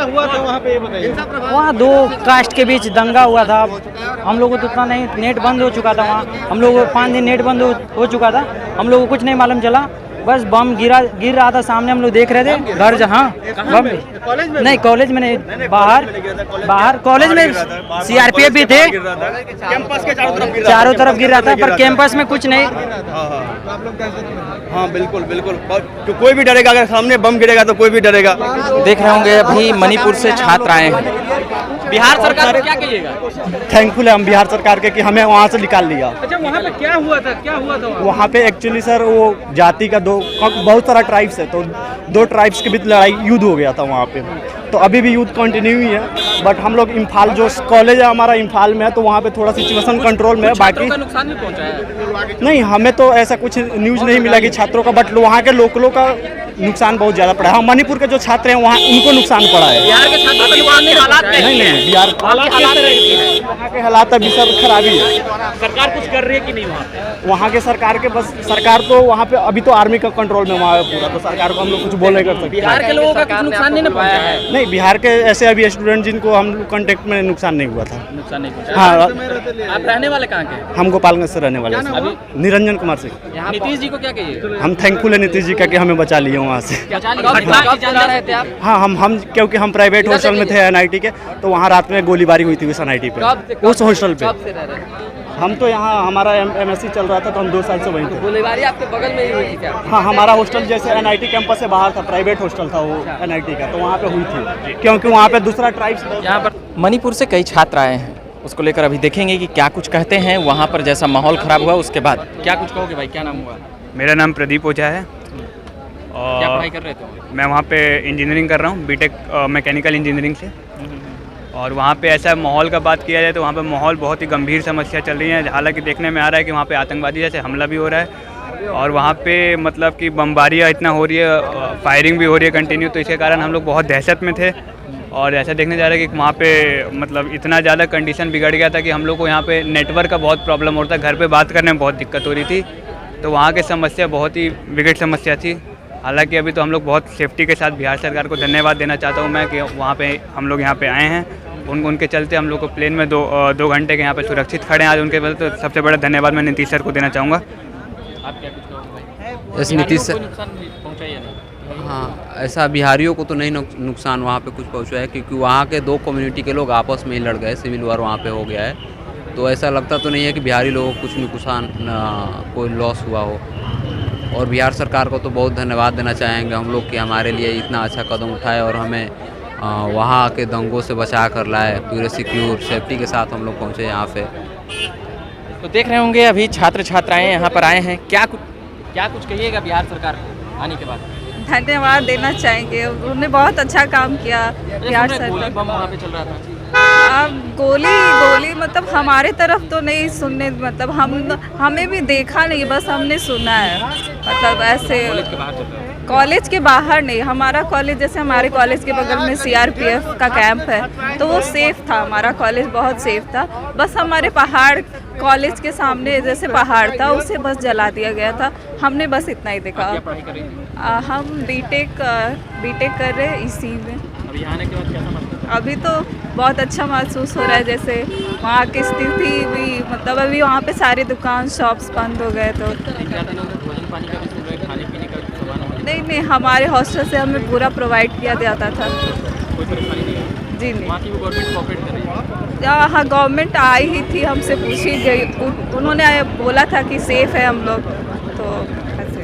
हुआ था वहाँ पे ये बताइए। वहाँ दो कास्ट के बीच दंगा हुआ था। हम लोगों को तो उतना नहीं, नेट बंद हो चुका था वहाँ। हम लोगों को 5 दिन नेट बंद हो चुका था। हम लोगों को कुछ नहीं मालूम चला, बस बम गिर रहा था सामने, हम लोग देख रहे थे घर जहाँ बम। नहीं कॉलेज में नहीं, बाहर कॉलेज में सीआरपीएफ भी थे, कैंपस के चारों तरफ गिर रहा था, पर कैंपस में कुछ नहीं। हाँ बिल्कुल बिल्कुल, तो कोई भी डरेगा, अगर सामने बम गिरेगा तो कोई भी डरेगा। देख रहे होंगे अभी मणिपुर से छात्र आए हैं। बिहार सरकार को क्या कहिएगा? थैंकफुल है हम बिहार सरकार के कि हमें वहाँ से निकाल लिया। अच्छा वहाँ पे क्या हुआ था, क्या हुआ था वहाँ पे एक्चुअली सर वो जाति का बहुत सारा ट्राइब्स है, तो 2 ट्राइब्स के बीच लड़ाई युद्ध हो गया था वहाँ पे। तो अभी भी युद्ध कंटिन्यू ही है, बट हम लोग इम्फाल जो कॉलेज है हमारा इम्फाल में है, तो वहाँ पे थोड़ा सिचुएशन कंट्रोल में है। बाकी नुकसान भी पहुँचा है? नहीं, हमें तो ऐसा कुछ न्यूज़ नहीं मिला कि छात्रों का, बट वहाँ के लोकलों का नुकसान बहुत ज़्यादा पड़ा है। हाँ, मणिपुर के जो छात्र हैं वहाँ उनको नुकसान पड़ा है। बिहार के छात्रों के हालात नहीं बिहार वहाँ के हालात अभी सब खराबी है। सरकार कुछ कर रही है कि नहीं वहाँ के सरकार के बस सरकार तो वहाँ पे अभी तो आर्मी का कंट्रोल में वहाँ पूरा, तो सरकार को हम लोग कुछ बोल नहीं कर सकते। बिहार के लोगों का कुछ नुकसान नहीं पहुंचा है? नहीं, बिहार के ऐसे अभी स्टूडेंट जिनको हम कांटेक्ट में नुकसान नहीं हुआ था। नुकसान नहीं पहुंचा। हाँ, आप रहने वाले कहाँ के? हम गोपालगंज से रहने वाले हैं। निरंजन कुमार सिंह। नीतीश जी को क्या कहिए? हम थैंकफुल है नीतीश जी का कि हमें बचा लिए वहाँ से। हाँ, हम क्योंकि हम प्राइवेट हॉस्टल में थे एनआईटी के, तो वहाँ रात में गोलीबारी हुई थी उस एनआईटी पे, उस हॉस्टल पे। हम तो यहाँ हमारा एमएससी चल रहा था, तो हम 2 साल से वहीं थे। गोलीबारी आपके बगल में ही हुई थी क्या? हाँ, हमारा हॉस्टल जैसे एनआईटी कैंपस से बाहर था, प्राइवेट हॉस्टल था वो एनआईटी का, तो वहाँ पे हुई थी, क्योंकि वहाँ पे दूसरा ट्राइब्स। यहाँ पर मणिपुर से कई छात्र आए हैं, उसको लेकर अभी देखेंगे कि क्या कुछ कहते हैं। वहाँ पर जैसा माहौल खराब हुआ उसके बाद क्या कुछ कहोगे भाई? क्या नाम हुआ? मेरा नाम प्रदीप ओझा है क्या और पढ़ाई कर रहे थे? मैं वहाँ पे इंजीनियरिंग कर रहा हूँ, बीटेक मैकेनिकल इंजीनियरिंग से। और वहाँ पे ऐसा माहौल का बात किया जाए तो वहाँ पे माहौल बहुत ही गंभीर समस्या चल रही है। हालांकि देखने में आ रहा है कि वहाँ पे आतंकवादी जैसे हमला भी हो रहा है, और वहाँ पे मतलब कि बमबारियाँ इतना हो रही है, फायरिंग भी हो रही है कंटिन्यू, तो इसके कारण हम लोग बहुत दहशत में थे। और ऐसा देखने जा रहा है कि वहाँ पे मतलब इतना ज़्यादा कंडीशन बिगड़ गया था कि हम लोग को यहाँ पे नेटवर्क का बहुत प्रॉब्लम होता है, घर पे बात करने में बहुत दिक्कत हो रही थी। तो वहाँ की समस्या बहुत ही विकट समस्या थी। हालांकि अभी तो हम लोग बहुत सेफ्टी के साथ बिहार सरकार को धन्यवाद देना चाहता हूँ मैं कि वहाँ पे हम लोग यहाँ पे आए हैं। उनके चलते हम लोग को प्लेन में 2 घंटे के यहाँ पे सुरक्षित खड़े हैं आज। उनके वजह तो सबसे बड़ा धन्यवाद मैं नीतीश सर को देना चाहूँगा। आप क्या कुछ कहोगे भाई? ऐसे नीतीश सर, नुकसान पहुँचा या नहीं? हाँ, ऐसा बिहारियों को तो नहीं नुकसान वहाँ पे कुछ पहुँचा है, क्योंकि वहाँ के 2 कम्युनिटी के लोग आपस में ही लड़ गए, सिविल वार वहाँ पे हो गया है। तो ऐसा लगता तो नहीं है कि बिहारी लोगों को कुछ नुकसान कोई लॉस हुआ हो। और बिहार सरकार को तो बहुत धन्यवाद देना चाहेंगे हम लोग कि हमारे लिए इतना अच्छा कदम उठाए और हमें वहाँ के दंगों से बचा कर लाए, पूरे सिक्योर सेफ्टी के साथ हम लोग पहुँचे यहाँ पे। तो देख रहे होंगे अभी छात्र छात्राएं यहाँ पर आए हैं। क्या कुछ कहिएगा बिहार सरकार को आने के बाद? धन्यवाद देना चाहेंगे, उन्होंने बहुत अच्छा काम किया। बिहार सरकार बम वहाँ पे चल रहा था। अब गोली मतलब हमारे तरफ तो नहीं सुनने, मतलब हमें भी देखा नहीं, बस हमने सुना है। मतलब ऐसे कॉलेज के बाहर नहीं, हमारा कॉलेज जैसे हमारे कॉलेज के बगल में सीआरपीएफ का कैंप है, तो वो सेफ था, हमारा कॉलेज बहुत सेफ था। बस हमारे पहाड़ कॉलेज के सामने जैसे पहाड़ था उसे बस जला दिया गया था, हमने बस इतना ही देखा। हम बीटेक कर रहे हैं इसी में। अभी आने के बाद कैसा महसूस? अभी तो बहुत अच्छा महसूस हो रहा है, जैसे वहाँ की स्थिति भी, मतलब अभी वहाँ पे सारे दुकान शॉप्स बंद हो गए। तो भोजन पानी का भी सुन रहे, खाने पीने का भी सामान? नहीं, हमारे हॉस्टल से हमें पूरा प्रोवाइड किया जाता था। कोई परेशानी नहीं है? जी नहीं। वहाँ की गवर्नमेंट कोऑपरेट कर रही है? हाँ, गवर्नमेंट आई ही थी, हमसे पूछी गई, उन्होंने बोला था कि सेफ़ है हम लोग, तो ऐसे।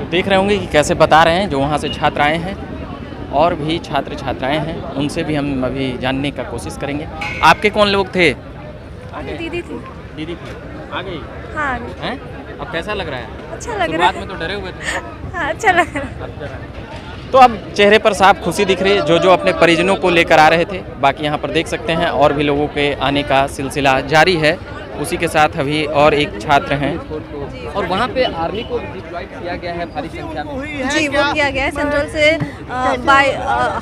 देख रहे होंगे कि कैसे बता रहे हैं जो वहाँ से छात्र आए हैं, और भी छात्र छात्राएं हैं, उनसे भी हम अभी जानने का कोशिश करेंगे। आपके कौन लोग थे? दीदी थी। दीदी थी, आ गई? हाँ हैं? अब कैसा लग रहा है? अच्छा लग रहा शुरुआत है। में तो डरे हुए थे। हाँ, अच्छा लग रहा है। तो अब चेहरे पर साफ खुशी दिख रही है, जो अपने परिजनों को लेकर आ रहे थे। बाकी यहाँ पर देख सकते हैं और भी लोगों के आने का सिलसिला जारी है। उसी के साथ अभी और एक छात्र हैं। और वहाँ पे आर्मी को डिप्लॉय किया गया है भारी संख्या में। जी, वो किया गया है। सेंट्रल से बाय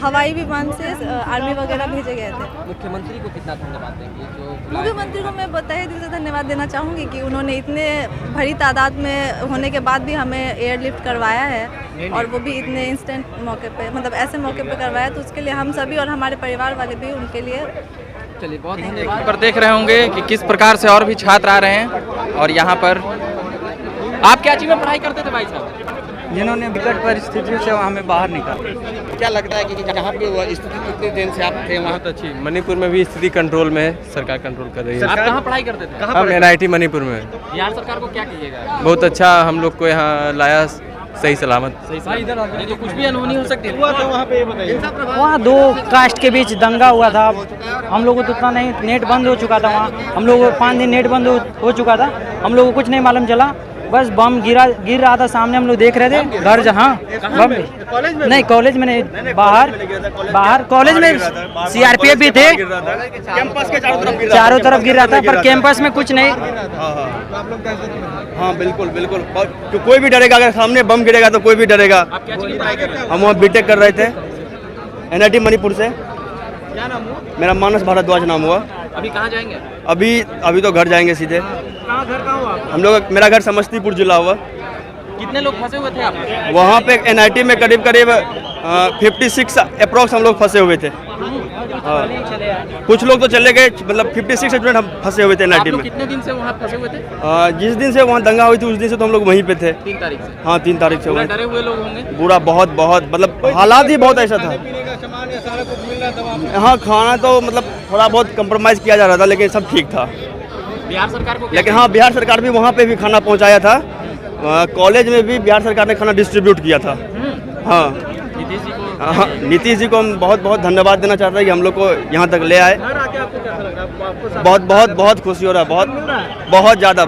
हवाई विमान से आर्मी वगैरह भेजे गए थे। मुख्यमंत्री को कितना धन्यवाद देंगे जो मुख्यमंत्री को मैं बताए दिल से धन्यवाद देना चाहूँगी कि उन्होंने इतने बड़ी तादाद में होने के बाद भी हमें एयरलिफ्ट करवाया है, और वो भी इतने इंस्टेंट मौके पे, मतलब ऐसे मौके पे करवाया, तो उसके लिए हम सभी और हमारे परिवार वाले भी उनके लिए। चलिए, बहुत धन्यवाद। पर देख रहे होंगे कि किस प्रकार से और भी छात्र आ रहे हैं। और यहाँ पर आप क्या चीज़ में पढ़ाई करते थे भाई साहब? जिन्होंने विकट परिस्थितियों से हमें बाहर निकाला। क्या लगता है कि जहाँ पे वो स्थिति कितने दिन से आप थे वहाँ? बहुत अच्छी। मणिपुर में भी स्थिति कंट्रोल में है, सरकार कंट्रोल कर रही है। आप कहाँ पढ़ाई करते थे? हम NIT मणिपुर में। बिहार सरकार को क्या कीजिएगा? बहुत अच्छा हम लोग को यहाँ लाया, सही सलामत। नहीं तो कुछ भी अनहोनी हो सकती है। वहाँ दो कास्ट के बीच दंगा हुआ था। हम लोगों को तो उतना नहीं, नेट बंद हो चुका था वहाँ। हम लोग 5 दिन नेट बंद हो चुका था। हम लोगों को कुछ नहीं मालूम चला, बस बम गिर रहा था सामने, हम लोग देख रहे थे। घर जहाँ बम नहीं, कॉलेज में नहीं, बाहर कॉलेज में CRPF भी थे। कैंपस के चारों तरफ गिर रहा था, पर कैंपस में कुछ नहीं। हाँ बिल्कुल बिल्कुल। तो कोई भी डरेगा, अगर सामने बम गिरेगा तो कोई भी डरेगा। आप क्या चीज़ की पढ़ाई कर रहे हैं? हम वहाँ बीटेक कर रहे थे NIT मणिपुर से। क्या नाम हुआ? मेरा मानस भारद्वाज नाम हुआ। अभी कहाँ जाएंगे? अभी तो घर जाएंगे सीधे। घर कहाँ हुआ? हम लोग, मेरा घर समस्तीपुर जिला हुआ। कितने लोग फंसे हुए थे आप? वहाँ पे NIT में करीब 56 अप्रॉक्स हम लोग फंसे हुए थे। हाँ, कुछ लोग तो चले गए, मतलब 56 स्टूडेंट हम फंसे हुए थे आप NIT लोग में। कितने दिन से वहाँ फंसे हुए थे? जिस दिन से वहाँ दंगा हुई थी उस दिन से तो हम लोग वहीं पे थे। 3 तारीख से। हाँ 3 तारीख से पूरा वहीं। डरे हुए लोग होंगे? बुरा, बहुत मतलब हालात ही बहुत ऐसा था। हाँ, खाना तो मतलब थोड़ा बहुत कंप्रोमाइज़ किया जा रहा था, लेकिन सब ठीक था। बिहार सरकार को लेकिन हाँ, बिहार सरकार भी वहाँ पे भी खाना पहुँचाया था। कॉलेज में भी बिहार सरकार ने खाना डिस्ट्रीब्यूट किया था। हाँ, नीतीश जी को हाँ, नीतीश जी को हम बहुत धन्यवाद देना चाहते हैं कि हम लोग को यहाँ तक ले आए। बहुत खुशी हो रहा है, बहुत ज़्यादा।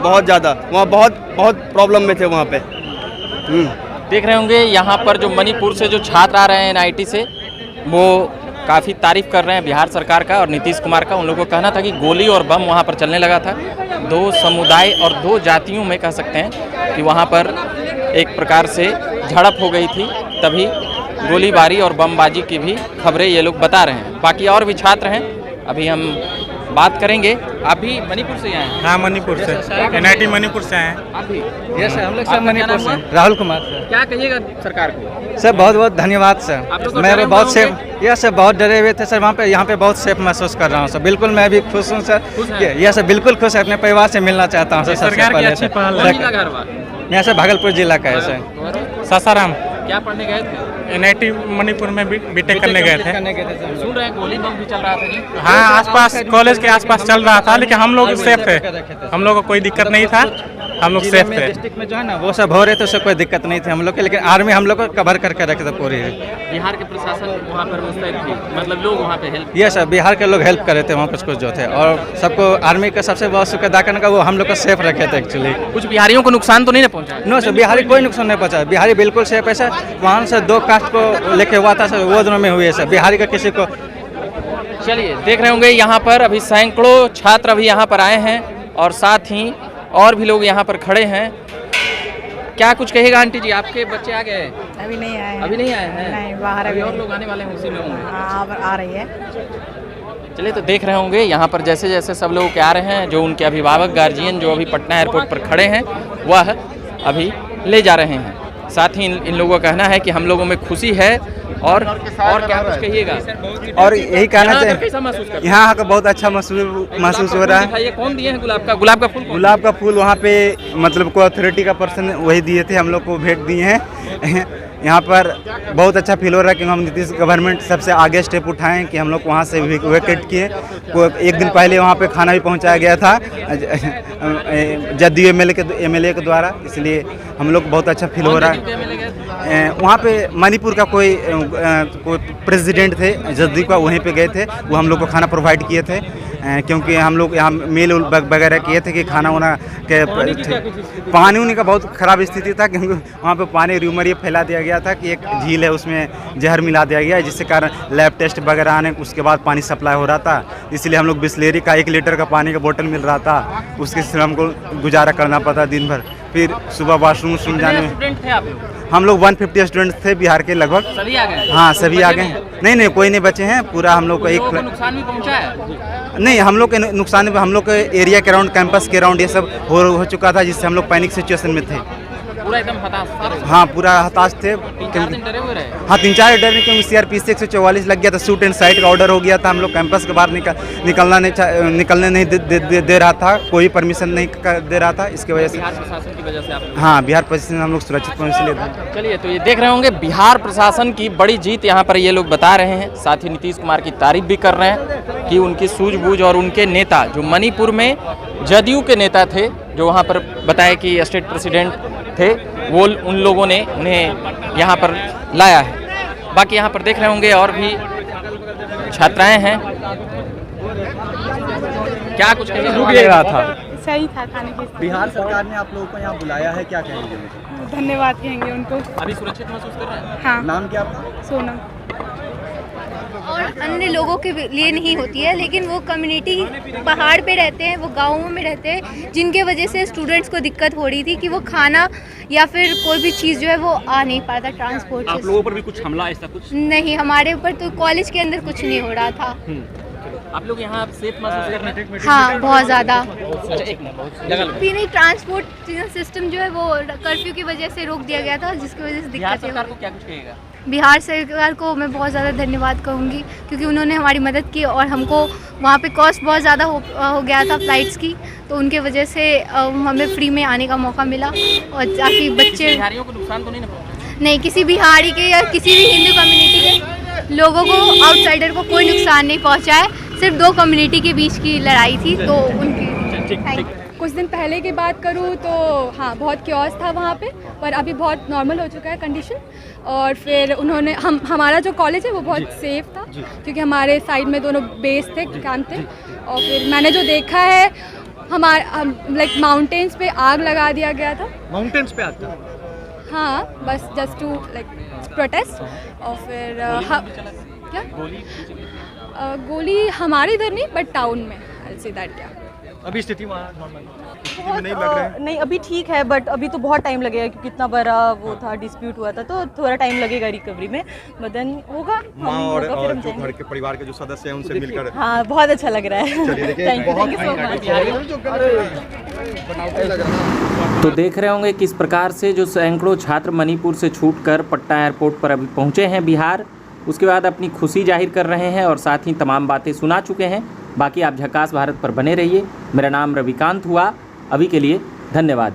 वहाँ बहुत प्रॉब्लम में थे वहाँ पे। देख रहे होंगे यहाँ पर जो मणिपुर से जो छात्र आ रहे हैं NIT से, वो काफ़ी तारीफ कर रहे हैं बिहार सरकार का और नीतीश कुमार का। उन लोगों को कहना था कि गोली और बम वहाँ पर चलने लगा था। 2 समुदाय और 2 जातियों में कह सकते हैं कि वहाँ पर एक प्रकार से झड़प हो गई थी, तभी गोलीबारी और बमबाजी की भी खबरें ये लोग बता रहे हैं। बाकी और भी छात्र हैं, अभी हम बात करेंगे। आप भी मणिपुर से आए हैं? हाँ, मणिपुर से, NIT मणिपुर से आए हैं। आप भी? यस, हम लोग सब मणिपुर से। राहुल कुमार सर। क्या कहिएगा सरकार को? सर बहुत धन्यवाद सर। आप लोग तो मैं डरे बहुत हुए सेफ, यस सर, बहुत डरे हुए थे सर। वहाँ पे यहाँ पे बहुत सेफ महसूस कर रहा हूँ सर। बिल्कुल मैं भी खुश हूँ सर। यस सर, बिल्कुल खुश है। अपने परिवार से मिलना चाहता हूँ सर। सरकार की अच्छी पहल है। कौन का घर हुआ? यहाँ से भागलपुर जिला का है सर। सासाराम क्या पढ़ने गए थे? NIT मणिपुर में बीटेक करने गए थे। सुन रहे हैं गोली बम भी चल रहा था जी? हाँ, आसपास कॉलेज के आसपास चल रहा था, लेकिन हम लोग सेफ थे। हम लोग को कोई दिक्कत नहीं था, हम लोग सेफ थे। डिस्ट्रिक्ट में जो है ना वो सब हो रहे थे, उससे कोई दिक्कत नहीं थी हम लोग के, लेकिन आर्मी हम लोग को कवर करके रखे थे पूरी। बिहार के प्रशासन वहाँ पर मुस्तैद थी, मतलब लोग वहाँ पे हेल्प? ये सर, बिहार के लोग हेल्प कर रहे थे वहाँ पर कुछ जो थे, और सबको आर्मी का सबसे बहुत शुक्र अदा करने का, वो हम लोग को सेफ रखे थे एक्चुअली। कुछ बिहारियों को नुकसान तो नहीं ना पहुँचा? नो सर, बिहारी कोई नुकसान नहीं पहुँचा। बिहारी बिल्कुल सेफ है सर। वहाँ से 2 कास्ट को लेके हुआ था सर, वो दोनों में हुई है सर। बिहारी का किसी को। चलिए, देख रहे होंगे यहाँ पर अभी सैकड़ों छात्र अभी यहाँ पर आए हैं, और साथ ही और भी लोग यहाँ पर खड़े हैं। क्या कुछ कहेगा आंटी जी? आपके बच्चे आ गए? अभी नहीं आए। अभी नहीं आए हैं? नहीं, बाहर अभी और लोग आने वाले हैं, उसी में होंगे। हाँ, आ रही है। चलिए, तो देख रहे होंगे यहाँ पर जैसे जैसे सब लोग के आ रहे हैं, जो उनके अभिभावक गार्जियन जो अभी पटना एयरपोर्ट पर खड़े हैं, वह अभी ले जा रहे हैं। साथ ही इन लोगों का कहना है कि हम लोगों में खुशी है। और क्या कुछ कहिएगा? और यही कहना यहाँ आकर चाहिए, कैसा महसूस करते हैं? यहाँ का बहुत अच्छा महसूस हो रहा है। दिखाइए, कौन दिए हैं गुलाब का फूल? गुलाब का फूल वहाँ पे मतलब कोई अथॉरिटी का पर्सन वही दिए थे, हम लोग को भेंट दिए हैं। यहाँ पर बहुत अच्छा फील हो रहा है कि हम नीतीश गवर्नमेंट सबसे आगे स्टेप उठाएं कि हम लोग वहाँ से वैकेट किए। एक दिन पहले वहाँ पे खाना भी पहुँचाया गया था जदयू MLA के द्वारा, इसलिए हम लोग बहुत अच्छा फील हो रहा है। वहाँ पे मणिपुर का कोई प्रेसिडेंट थे जदयू का, वहीं पे गए थे, वो हम लोग को खाना प्रोवाइड किए थे। क्योंकि हम लोग यहाँ मेल वगैरह किए थे कि खाना वाना के पानी उनी का बहुत ख़राब स्थिति था, क्योंकि वहाँ पे पानी र्यूमर ये फैला दिया गया था कि एक झील है उसमें जहर मिला दिया गया है, जिसके कारण लैब टेस्ट वगैरह आने उसके बाद पानी सप्लाई हो रहा था। इसलिए हम लोग बिस्लेरी का 1 लीटर का पानी का बोतल मिल रहा था, उसके से हमको गुजारा करना पड़ा दिन भर। फिर सुबह वॉशरूम जाने में स्टूडेंट थे आप लोग? हम लोग 150 स्टूडेंट थे बिहार के लगभग। सभी आ गए? हाँ सभी आ गए। नहीं कोई नहीं बचे हैं, पूरा हम लोग को नुकसान भी पहुंचा है? नहीं, हम लोग के नुकसान हम लोग के एरिया के अराउंड, कैंपस के अराउंड ये सब हो चुका था, जिससे हम लोग पैनिक सिचुएशन में थे। पूरा एकदम हताश? हाँ पूरा हताश थे। 3-4 दिन डरे हुए रहे? हाँ 3-4 डर, क्योंकि CRPC 144 लग गया था, शूट एंड साइट का ऑर्डर हो गया था। हम लोग कैंपस के बाहर निकलने नहीं दे रहा था, कोई परमिशन नहीं दे रहा था। इसकी वजह से बिहार प्रशासन की वजह से आप लोग? हाँ बिहार प्रशासन हम लोग सुरक्षित पहुँच लिए थे। चलिए, तो ये देख रहे होंगे बिहार प्रशासन की बड़ी जीत यहाँ पर ये लोग बता रहे हैं। साथ ही नीतीश कुमार की तारीफ भी कर रहे हैं कि उनकी सूझबूझ और उनके नेता जो मणिपुर में जदयू के नेता थे, जो वहाँ पर बताया कि स्टेट प्रेसिडेंट थे, वो उन लोगों ने उन्हें यहाँ पर लाया है। बाकी यहाँ पर देख रहे होंगे और भी छात्राएं हैं। क्या कुछ रुक रहा था? सही था खाने की। बिहार सरकार ने आप लोगों को यहाँ बुलाया है, क्या कहेंगे? धन्यवाद कहेंगे उनको। अभी सुरक्षित महसूस कर रहे हैं? हाँ। नाम क्या आपका? सोनम। और अन्य लोगों के लिए नहीं होती है, लेकिन वो कम्युनिटी पहाड़ पे रहते हैं, वो गाँवों में रहते हैं, जिनके वजह से स्टूडेंट्स को दिक्कत हो रही थी कि वो खाना या फिर कोई भी चीज़ जो है वो आ नहीं पाता ट्रांसपोर्ट से। आप लोगों पर भी कुछ हमला ऐसा कुछ? नहीं, हमारे ऊपर तो कॉलेज के अंदर कुछ नहीं हो रहा था। आप लोग यहाँ सेफ महसूस कर रहे हैं? हाँ बहुत ज़्यादा। अच्छा, एक मिनट। भी नहीं, ट्रांसपोर्ट सिस्टम जो है वो कर्फ्यू की वजह से रोक दिया गया था, जिसकी वजह से बिहार दिक्कत सरकार को क्या कुछ कहेगा? बिहार सरकार को मैं बहुत ज़्यादा धन्यवाद कहूँगी, क्योंकि उन्होंने हमारी मदद की और हमको वहाँ पे कॉस्ट बहुत ज़्यादा हो गया था फ्लाइट्स की, तो उनके वजह से हमें फ्री में आने का मौका मिला। और ताकि बच्चे, बिहारियों को नुकसान तो नहीं ना पहुँचा? नहीं, किसी बिहारी के या किसी भी हिंदू कम्युनिटी के लोगों को, आउटसाइडर को कोई नुकसान नहीं पहुँचा है। सिर्फ 2 कम्युनिटी के बीच की लड़ाई थी, तो उनकी कुछ दिन पहले की बात करूँ तो हाँ बहुत क्योस था वहाँ पे, पर अभी बहुत नॉर्मल हो चुका है कंडीशन। और फिर उन्होंने हमारा जो कॉलेज है वो बहुत सेफ था, क्योंकि हमारे साइड में दोनों बेस थे, कैंप थे। और फिर मैंने जो देखा है, हमारा लाइक माउंटेन्स पे आग लगा दिया गया था। माउंटेन्स पे आग था? हाँ, बस जस्ट टू लाइक प्रोटेस्ट। और फिर क्या गोली हमारे इधर नहीं, बट टाउन में। आई से दैट। क्या अभी स्थिति वहाँ नॉर्मल नहीं लग रहा है? नहीं, अभी ठीक है, बट अभी तो बहुत टाइम लगेगा, क्योंकि इतना बड़ा वो था, डिस्प्यूट हुआ था, तो थोड़ा टाइम लगेगा रिकवरी में, बट देन होगा। माँ और जो घर के परिवार के जो सदस्य हैं उनसे मिलकर हाँ बहुत अच्छा लग रहा है। Thank you so much. तो देख रहे होंगे किस प्रकार से जो सैकड़ों छात्र मणिपुर से छूटकर पटना एयरपोर्ट पर अभी पहुँचे हैं बिहार, उसके बाद अपनी खुशी जाहिर कर रहे हैं और साथ ही तमाम बातें सुना चुके हैं। बाकी आप झकास भारत पर बने रहिए। मेरा नाम रविकांत हुआ। अभी के लिए धन्यवाद।